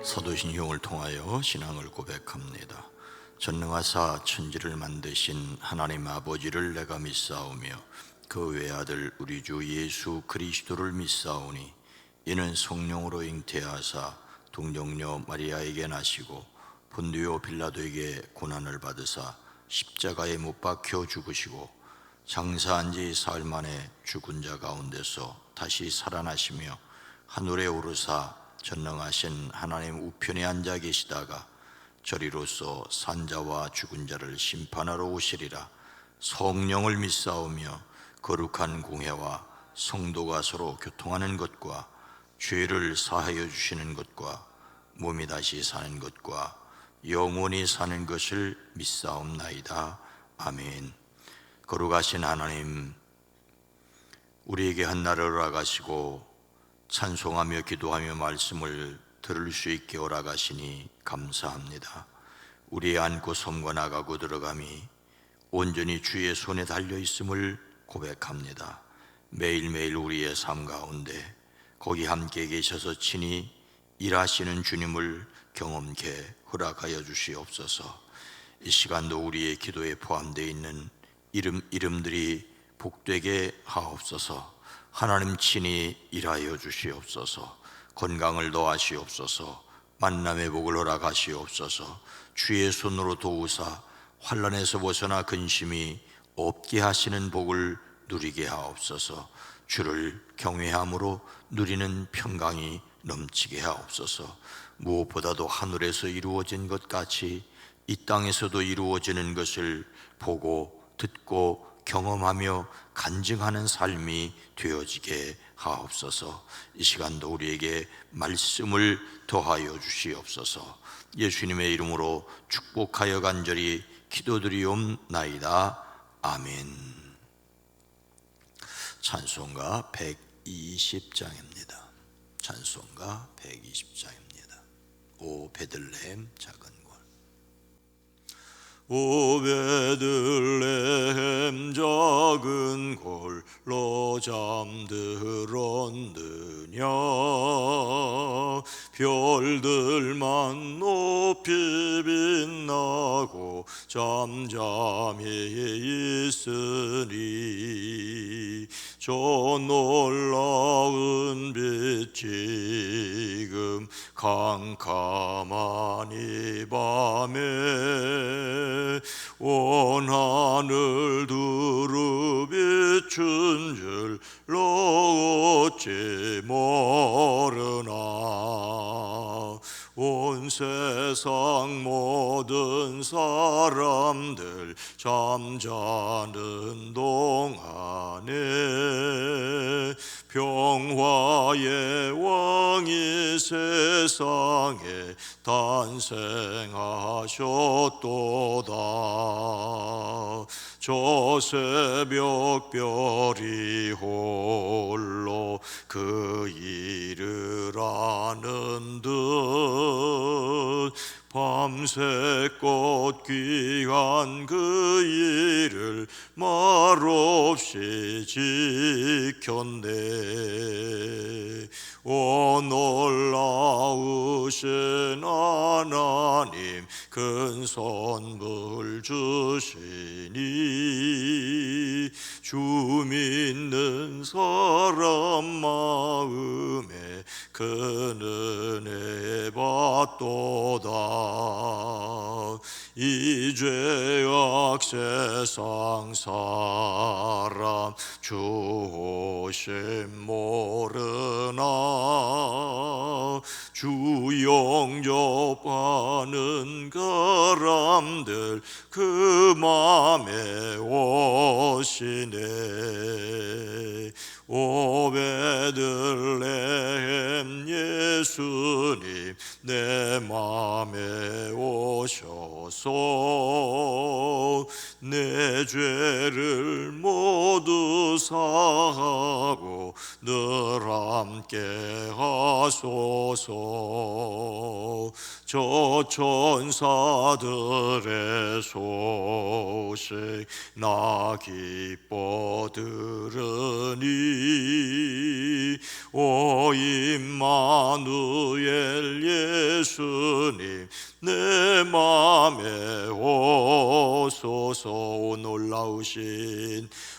사도신경을 통하여 신앙을 고백합니다. 전능하사 천지를 만드신 하나님 아버지를 내가 믿사오며 그 외아들 우리 주 예수 그리스도를 믿사오니 이는 성령으로 잉태하사 동정녀 마리아에게 나시고 본디오 빌라도에게 고난을 받으사 십자가에 못 박혀 죽으시고 장사한 지 사흘 만에 죽은 자 가운데서 다시 살아나시며 하늘에 오르사 전능하신 하나님 우편에 앉아 계시다가 저리로서 산자와 죽은 자를 심판하러 오시리라. 성령을 믿사오며 거룩한 공회와 성도가 서로 교통하는 것과 죄를 사하여 주시는 것과 몸이 다시 사는 것과 영원히 사는 것을 믿사옵나이다. 아멘. 거룩하신 하나님, 우리에게 한 날을 허락하시고 찬송하며 기도하며 말씀을 들을 수 있게 허락하시니 감사합니다. 우리의 안고 섬과 나가고 들어감이 온전히 주의 손에 달려있음을 고백합니다. 매일매일 우리의 삶 가운데 거기 함께 계셔서 친히 일하시는 주님을 경험케 허락하여 주시옵소서. 이 시간도 우리의 기도에 포함되어 있는 이름들이 복되게 하옵소서. 하나님 친히 일하여 주시옵소서. 건강을 더하시옵소서. 만남의 복을 허락하시옵소서. 주의 손으로 도우사 환난에서 벗어나 근심이 없게 하시는 복을 누리게 하옵소서. 주를 경외함으로 누리는 평강이 넘치게 하옵소서. 무엇보다도 하늘에서 이루어진 것 같이 이 땅에서도 이루어지는 것을 보고 듣고 경험하며 간증하는 삶이 되어지게 하옵소서. 이 시간도 우리에게 말씀을 더하여 주시옵소서. 예수님의 이름으로 축복하여 간절히 기도드리옵나이다. 아멘. 찬송가 120장입니다. 찬송가 120장입니다. 오 베들레헴 작은 오 베들레헴 작은 골로 잠들었느냐. 별들만 높이 빛나고 잠잠히 있으니 저 놀라운 빛 지금 캄캄한 이 밤에 온 하늘 두루 비춘 줄로 어찌 모르나. 온 세상 모든 사람들 잠자는 동안에 평화의 왕이 세상에 탄생하셨도다. 저 새벽 별이 홀로 그 일을 아는 듯 밤새껏 귀한 그 일을 말없이 지켰네. 오 놀라우신 하나님 큰 선물 주시니 주 믿는 사람 마음에 큰 은혜 받도다. 이 죄악 세상 사람 주 오심 모르나. 주 영접하는 사람들 그 맘에 오시네. 오 베들레헴 예수님 내 맘에 오셔서 내 죄를 모두 사하고 늘 함께 하소서. 저 천사들의 소식 나 기뻐 들으니 오 임마누엘 예수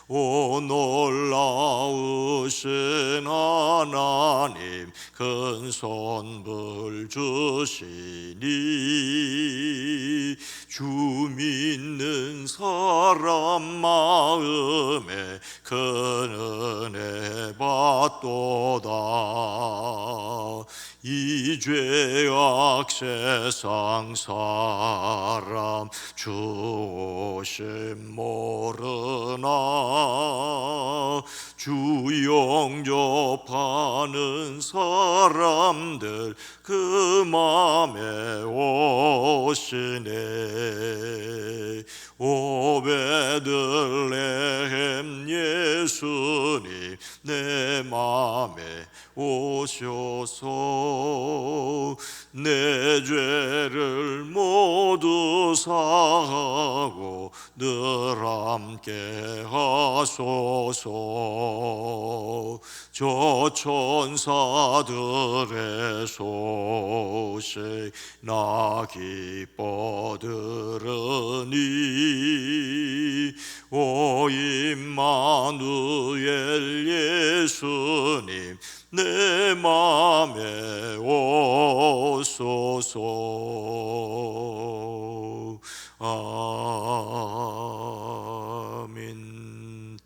오 놀라우신 하나님 큰 선물 주시니 주 믿는 사람 마음에 큰 은혜 받도다. 이 죄악 세상 사람 주 오심 모르나 주 영접하는 사람들 그 맘에 오시네. 오 베들레헴 예수님 내 맘에 오셔서 내 죄를 모두 사하고 늘 함께 하소서. 저 천사들의 소식 나 기뻐 들으니 오 임마누엘 예수님 내 맘에 오소서. 아멘.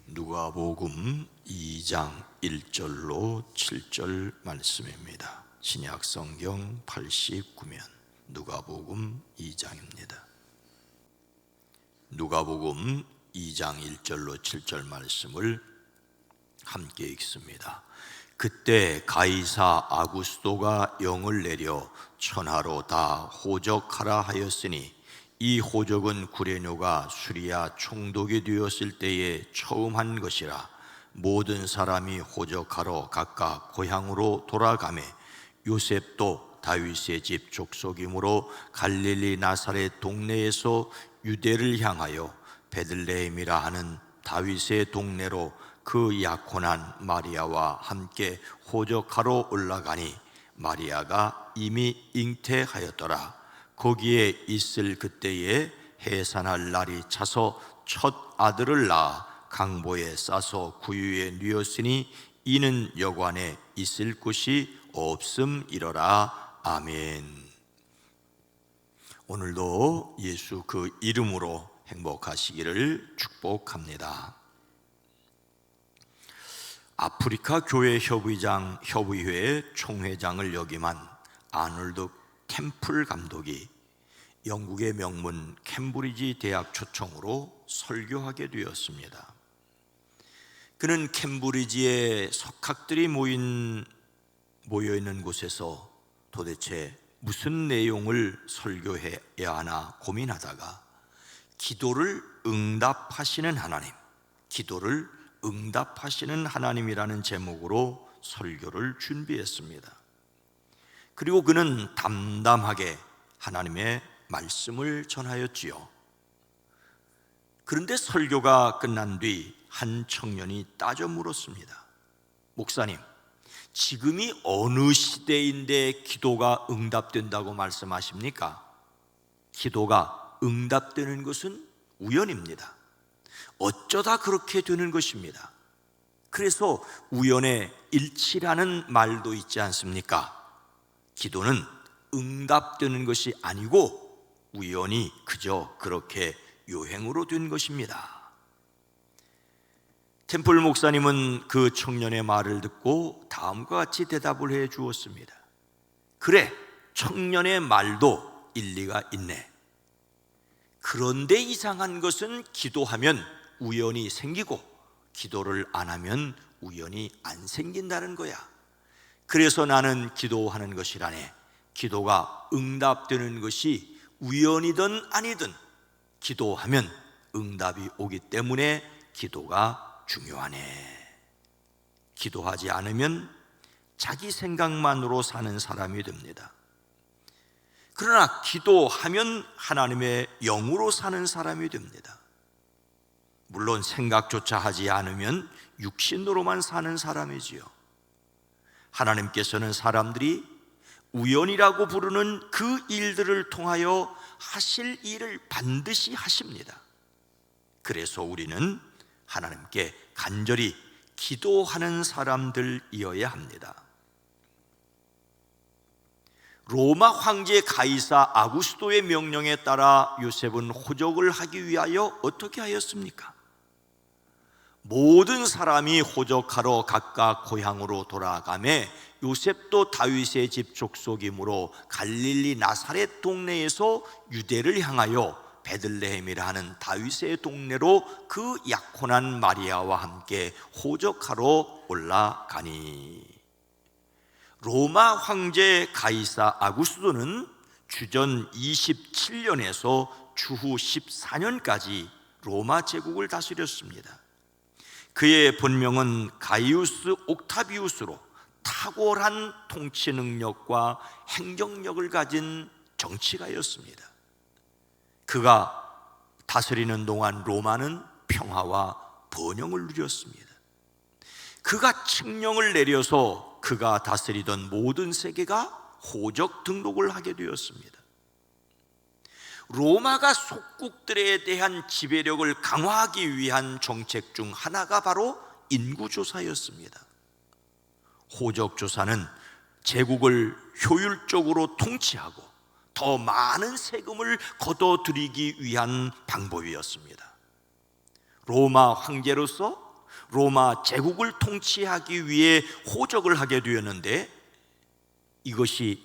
누가복음 2장 1절로 7절 말씀입니다. 신약 성경 89면 누가복음 2장입니다. 누가복음 2장 1절로 7절 말씀을 함께 읽습니다. 그때 가이사 아구스도가 영을 내려 천하로 다 호적하라 하였으니 이 호적은 구레뇨가 수리아 총독이 되었을 때에 처음 한 것이라. 모든 사람이 호적하러 각각 고향으로 돌아가매 요셉도 다윗의 집 족속이므로 갈릴리 나사렛 동네에서 유대를 향하여 베들레헴이라 하는 다윗의 동네로 그 약혼한 마리아와 함께 호적하러 올라가니 마리아가 이미 잉태하였더라. 거기에 있을 그때에 해산할 날이 차서 첫 아들을 낳아 강보에 싸서 구유에 뉘었으니 이는 여관에 있을 곳이 없음이러라. 아멘. 오늘도 예수 그 이름으로 행복하시기를 축복합니다. 아프리카 교회 협의회 총회장을 역임한 아놀드 캠플 감독이 영국의 명문 캠브리지 대학 초청으로 설교하게 되었습니다. 그는 캠브리지의 석학들이 모여있는 곳에서 도대체 무슨 내용을 설교해야 하나 고민하다가 기도를 응답하시는 하나님이라는 제목으로 설교를 준비했습니다. 그리고 그는 담담하게 하나님의 말씀을 전하였지요. 그런데 설교가 끝난 뒤 한 청년이 따져 물었습니다. 목사님, 지금이 어느 시대인데 기도가 응답된다고 말씀하십니까? 기도가 응답되는 것은 우연입니다. 어쩌다 그렇게 되는 것입니다. 그래서 우연의 일치라는 말도 있지 않습니까? 기도는 응답되는 것이 아니고 우연히 그저 그렇게 요행으로 된 것입니다. 템플 목사님은 그 청년의 말을 듣고 다음과 같이 대답을 해 주었습니다. 그래, 청년의 말도 일리가 있네. 그런데 이상한 것은 기도하면 우연이 생기고 기도를 안 하면 우연이 안 생긴다는 거야. 그래서 나는 기도하는 것이라네. 기도가 응답되는 것이 우연이든 아니든 기도하면 응답이 오기 때문에 기도가 중요하네. 기도하지 않으면 자기 생각만으로 사는 사람이 됩니다. 그러나 기도하면 하나님의 영으로 사는 사람이 됩니다. 물론 생각조차 하지 않으면 육신으로만 사는 사람이지요. 하나님께서는 사람들이 우연이라고 부르는 그 일들을 통하여 하실 일을 반드시 하십니다. 그래서 우리는 하나님께 간절히 기도하는 사람들이어야 합니다. 로마 황제 가이사 아구스토의 명령에 따라 요셉은 호적을 하기 위하여 어떻게 하였습니까? 모든 사람이 호적하러 각각 고향으로 돌아가매 요셉도 다윗의 집 족속이므로 갈릴리 나사렛 동네에서 유대를 향하여 베들레헴이라 하는 다윗의 동네로 그 약혼한 마리아와 함께 호적하러 올라가니, 로마 황제 가이사 아구스토는 주전 27년에서 주후 14년까지 로마 제국을 다스렸습니다. 그의 본명은 가이우스 옥타비우스로 탁월한 통치 능력과 행정력을 가진 정치가였습니다. 그가 다스리는 동안 로마는 평화와 번영을 누렸습니다. 그가 칙령을 내려서 그가 다스리던 모든 세계가 호적 등록을 하게 되었습니다. 로마가 속국들에 대한 지배력을 강화하기 위한 정책 중 하나가 바로 인구조사였습니다. 호적조사는 제국을 효율적으로 통치하고 더 많은 세금을 걷어들이기 위한 방법이었습니다. 로마 황제로서 로마 제국을 통치하기 위해 호적을 하게 되었는데, 이것이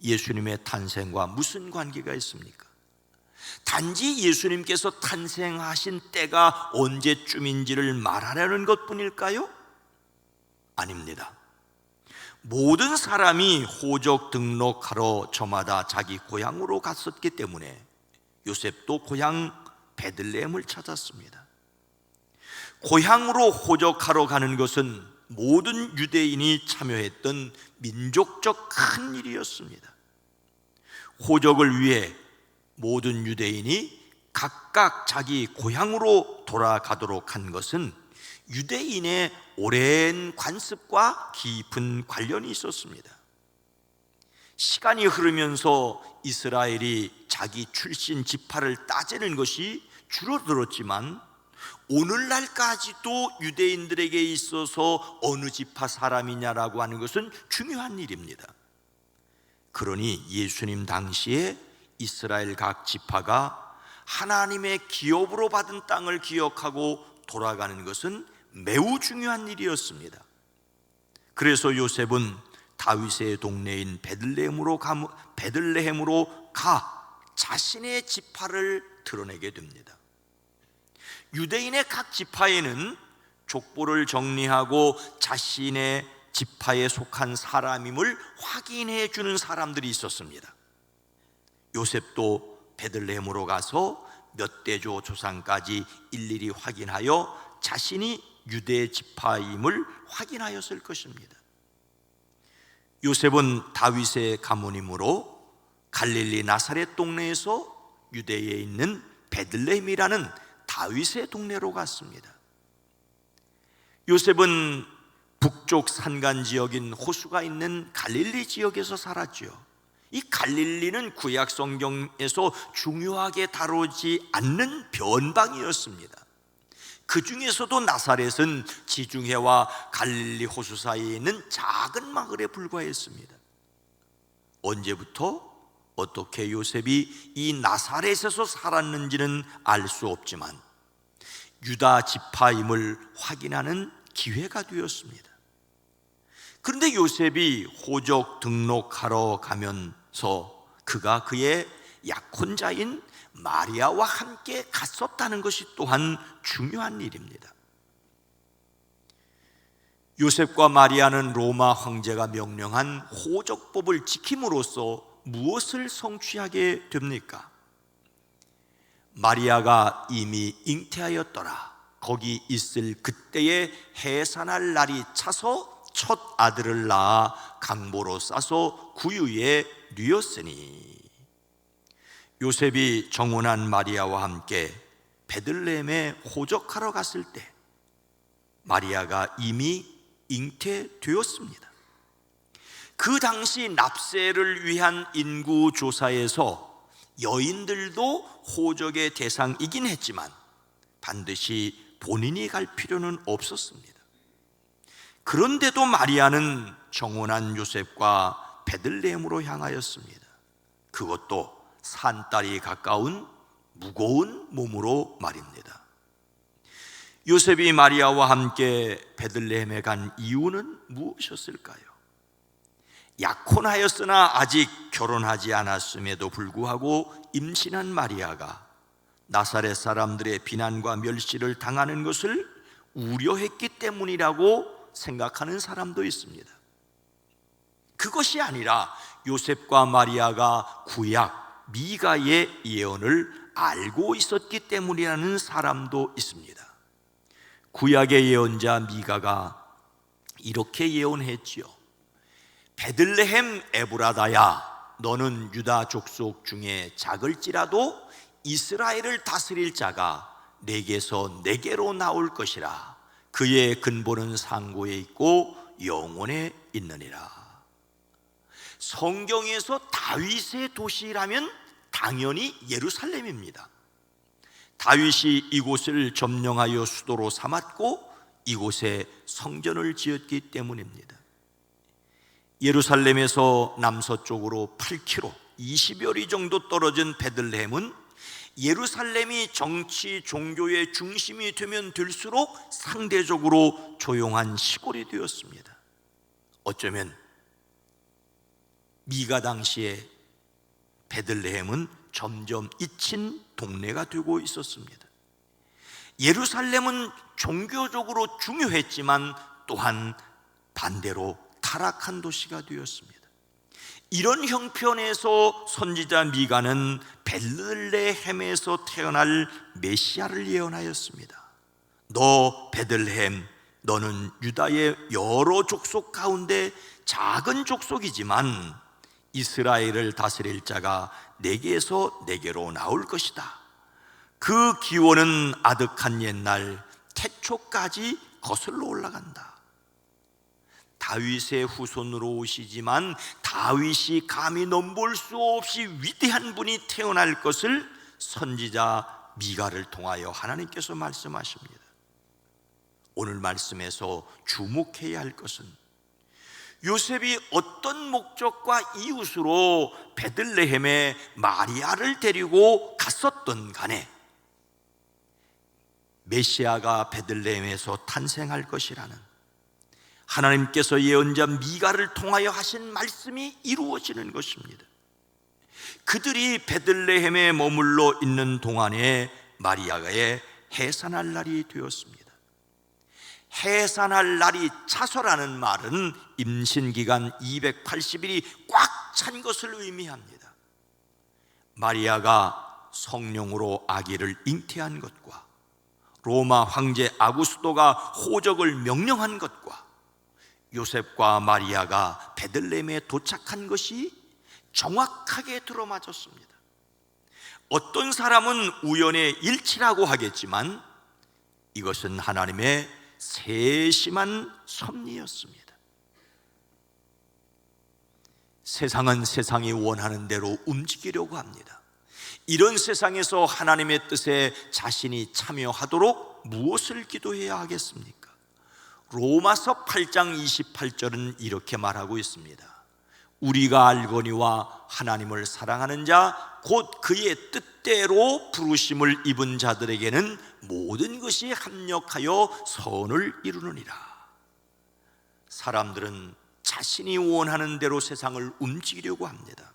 예수님의 탄생과 무슨 관계가 있습니까? 단지 예수님께서 탄생하신 때가 언제쯤인지를 말하려는 것뿐일까요? 아닙니다. 모든 사람이 호적 등록하러 저마다 자기 고향으로 갔었기 때문에 요셉도 고향 베들레헴을 찾았습니다. 고향으로 호적하러 가는 것은 모든 유대인이 참여했던 민족적 큰 일이었습니다. 호적을 위해 모든 유대인이 각각 자기 고향으로 돌아가도록 한 것은 유대인의 오랜 관습과 깊은 관련이 있었습니다. 시간이 흐르면서 이스라엘이 자기 출신 지파를 따지는 것이 줄어들었지만 오늘날까지도 유대인들에게 있어서 어느 지파 사람이냐라고 하는 것은 중요한 일입니다. 그러니 예수님 당시에 이스라엘 각 지파가 하나님의 기업으로 받은 땅을 기억하고 돌아가는 것은 매우 중요한 일이었습니다. 그래서 요셉은 다윗의 동네인 베들레헴으로 가 자신의 지파를 드러내게 됩니다. 유대인의 각 지파에는 족보를 정리하고 자신의 지파에 속한 사람임을 확인해 주는 사람들이 있었습니다. 요셉도 베들레헴으로 가서 몇 대조 조상까지 일일이 확인하여 자신이 유대 지파임을 확인하였을 것입니다. 요셉은 다윗의 가문이므로 갈릴리 나사렛 동네에서 유대에 있는 베들레헴이라는 다윗의 동네로 갔습니다. 요셉은 북쪽 산간 지역인 호수가 있는 갈릴리 지역에서 살았죠. 이 갈릴리는 구약 성경에서 중요하게 다루지 않는 변방이었습니다. 그 중에서도 나사렛은 지중해와 갈릴리 호수 사이에 있는 작은 마을에 불과했습니다. 언제부터 어떻게 요셉이 이 나사렛에서 살았는지는 알 수 없지만 유다 지파임을 확인하는 기회가 되었습니다. 그런데 요셉이 호적 등록하러 가면서 그가 그의 약혼자인 마리아와 함께 갔었다는 것이 또한 중요한 일입니다. 요셉과 마리아는 로마 황제가 명령한 호적법을 지킴으로써 무엇을 성취하게 됩니까? 마리아가 이미 잉태하였더라. 거기 있을 그때에 해산할 날이 차서 첫 아들을 낳아 강보로 싸서 구유에 뉘었으니, 요셉이 정혼한 마리아와 함께 베들레헴에 호적하러 갔을 때 마리아가 이미 잉태되었습니다. 그 당시 납세를 위한 인구조사에서 여인들도 호적의 대상이긴 했지만 반드시 본인이 갈 필요는 없었습니다. 그런데도 마리아는 정혼한 요셉과 베들레헴으로 향하였습니다. 그것도 산딸이 가까운 무거운 몸으로 말입니다. 요셉이 마리아와 함께 베들레헴에 간 이유는 무엇이었을까요? 약혼하였으나 아직 결혼하지 않았음에도 불구하고 임신한 마리아가 나사렛 사람들의 비난과 멸시를 당하는 것을 우려했기 때문이라고 생각하는 사람도 있습니다. 그것이 아니라 요셉과 마리아가 구약 미가의 예언을 알고 있었기 때문이라는 사람도 있습니다. 구약의 예언자 미가가 이렇게 예언했지요. 베들레헴 에브라다야, 너는 유다 족속 중에 작을지라도 이스라엘을 다스릴 자가 내게서 내게로 나올 것이라. 그의 근본은 상고에 있고 영원에 있느니라. 성경에서 다윗의 도시라면 당연히 예루살렘입니다. 다윗이 이곳을 점령하여 수도로 삼았고 이곳에 성전을 지었기 때문입니다. 예루살렘에서 남서쪽으로 8km, 20여 리 정도 떨어진 베들레헴은 예루살렘이 정치, 종교의 중심이 되면 될수록 상대적으로 조용한 시골이 되었습니다. 어쩌면 미가 당시에 베들레헴은 점점 잊힌 동네가 되고 있었습니다. 예루살렘은 종교적으로 중요했지만 또한 반대로 타락한 도시가 되었습니다. 이런 형편에서 선지자 미가는 베들레헴에서 태어날 메시아를 예언하였습니다. 너 베들레헴, 너는 유다의 여러 족속 가운데 작은 족속이지만 이스라엘을 다스릴 자가 내게서 내게로 나올 것이다. 그 기원은 아득한 옛날 태초까지 거슬러 올라간다. 다윗의 후손으로 오시지만 다윗이 감히 넘볼 수 없이 위대한 분이 태어날 것을 선지자 미가를 통하여 하나님께서 말씀하십니다. 오늘 말씀에서 주목해야 할 것은 요셉이 어떤 목적과 이웃으로 베들레헴에 마리아를 데리고 갔었던 간에 메시아가 베들레헴에서 탄생할 것이라는 하나님께서 예언자 미가를 통하여 하신 말씀이 이루어지는 것입니다. 그들이 베들레헴에 머물러 있는 동안에 마리아의 해산할 날이 되었습니다. 해산할 날이 차서라는 말은 임신기간 280일이 꽉 찬 것을 의미합니다. 마리아가 성령으로 아기를 잉태한 것과 로마 황제 아구스도가 호적을 명령한 것과 요셉과 마리아가 베들레헴에 도착한 것이 정확하게 들어맞았습니다. 어떤 사람은 우연의 일치라고 하겠지만 이것은 하나님의 세심한 섭리였습니다. 세상은 세상이 원하는 대로 움직이려고 합니다. 이런 세상에서 하나님의 뜻에 자신이 참여하도록 무엇을 기도해야 하겠습니까? 로마서 8장 28절은 이렇게 말하고 있습니다. 우리가 알거니와 하나님을 사랑하는 자 곧 그의 뜻대로 부르심을 입은 자들에게는 모든 것이 합력하여 선을 이루느니라. 사람들은 자신이 원하는 대로 세상을 움직이려고 합니다.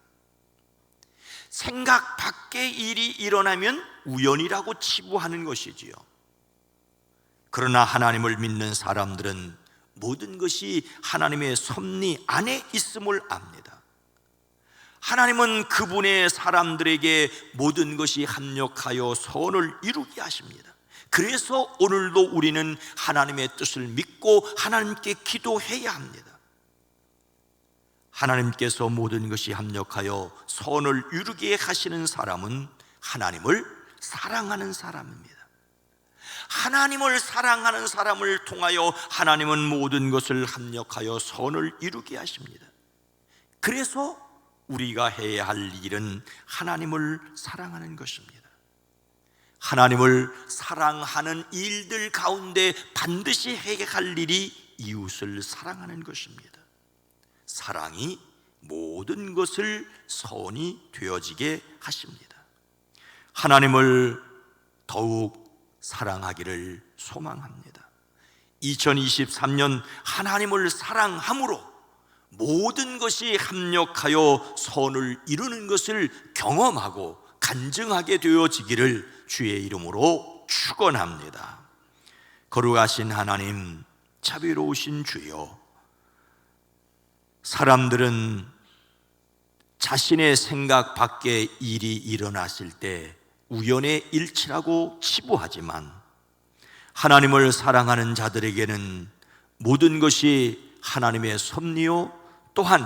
생각 밖의 일이 일어나면 우연이라고 치부하는 것이지요. 그러나 하나님을 믿는 사람들은 모든 것이 하나님의 섭리 안에 있음을 압니다. 하나님은 그분의 사람들에게 모든 것이 합력하여 선을 이루게 하십니다. 그래서 오늘도 우리는 하나님의 뜻을 믿고 하나님께 기도해야 합니다. 하나님께서 모든 것이 합력하여 선을 이루게 하시는 사람은 하나님을 사랑하는 사람입니다. 하나님을 사랑하는 사람을 통하여 하나님은 모든 것을 합력하여 선을 이루게 하십니다. 그래서 우리가 해야 할 일은 하나님을 사랑하는 것입니다. 하나님을 사랑하는 일들 가운데 반드시 해야 할 일이 이웃을 사랑하는 것입니다. 사랑이 모든 것을 선이 되어지게 하십니다. 하나님을 더욱 사랑하기를 소망합니다. 2023년 하나님을 사랑함으로 모든 것이 합력하여 선을 이루는 것을 경험하고 간증하게 되어지기를 주의 이름으로 축원합니다. 거룩하신 하나님, 자비로우신 주여, 사람들은 자신의 생각 밖에 일이 일어났을 때 우연의 일치라고 치부하지만 하나님을 사랑하는 자들에게는 모든 것이 하나님의 섭리요, 또한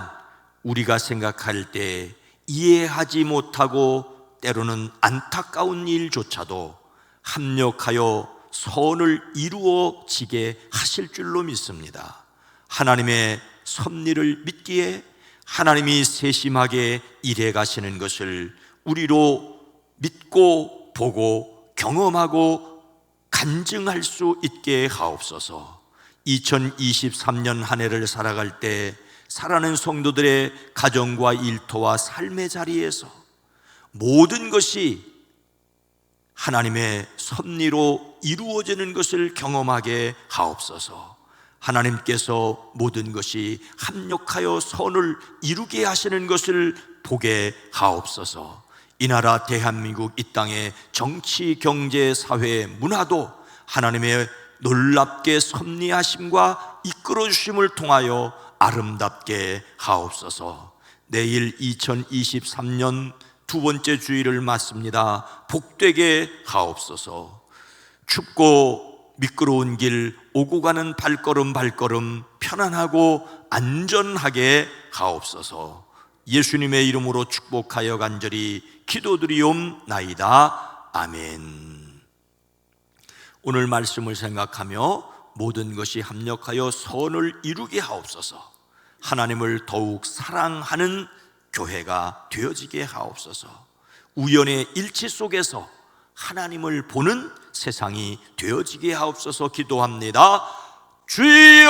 우리가 생각할 때 이해하지 못하고 때로는 안타까운 일조차도 합력하여 선을 이루어지게 하실 줄로 믿습니다. 하나님의 섭리를 믿기에 하나님이 세심하게 일해 가시는 것을 우리로 믿고 보고 경험하고 간증할 수 있게 하옵소서. 2023년 한 해를 살아갈 때 사랑하는 성도들의 가정과 일터와 삶의 자리에서 모든 것이 하나님의 섭리로 이루어지는 것을 경험하게 하옵소서. 하나님께서 모든 것이 합력하여 선을 이루게 하시는 것을 보게 하옵소서. 이 나라 대한민국 이 땅의 정치, 경제, 사회, 문화도 하나님의 놀랍게 섭리하심과 이끌어주심을 통하여 아름답게 하옵소서. 내일 2023년 두 번째 주일을 맞습니다. 복되게 하옵소서. 춥고 미끄러운 길 오고 가는 발걸음 편안하고 안전하게 하옵소서. 예수님의 이름으로 축복하여 간절히 기도드리옵나이다. 아멘. 오늘 말씀을 생각하며 모든 것이 합력하여 선을 이루게 하옵소서. 하나님을 더욱 사랑하는 교회가 되어지게 하옵소서. 우연의 일치 속에서 하나님을 보는 세상이 되어지게 하옵소서. 기도합니다. 주여!